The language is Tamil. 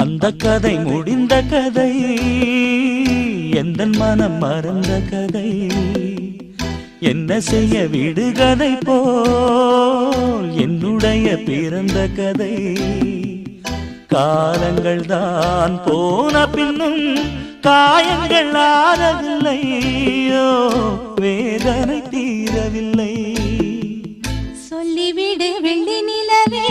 அந்த கதை முடிந்த கதை, எந்தன் மனம் மறந்த கதை. என்ன செய்ய விடுகதை போல் என்னுடைய பிறந்த கதை. காலங்கள் தான் போன பின்னும் காயங்கள் ஆறவில்லை, வேதனை தீரவில்லை. சொல்லிவிடு வெள்ளி நிலவே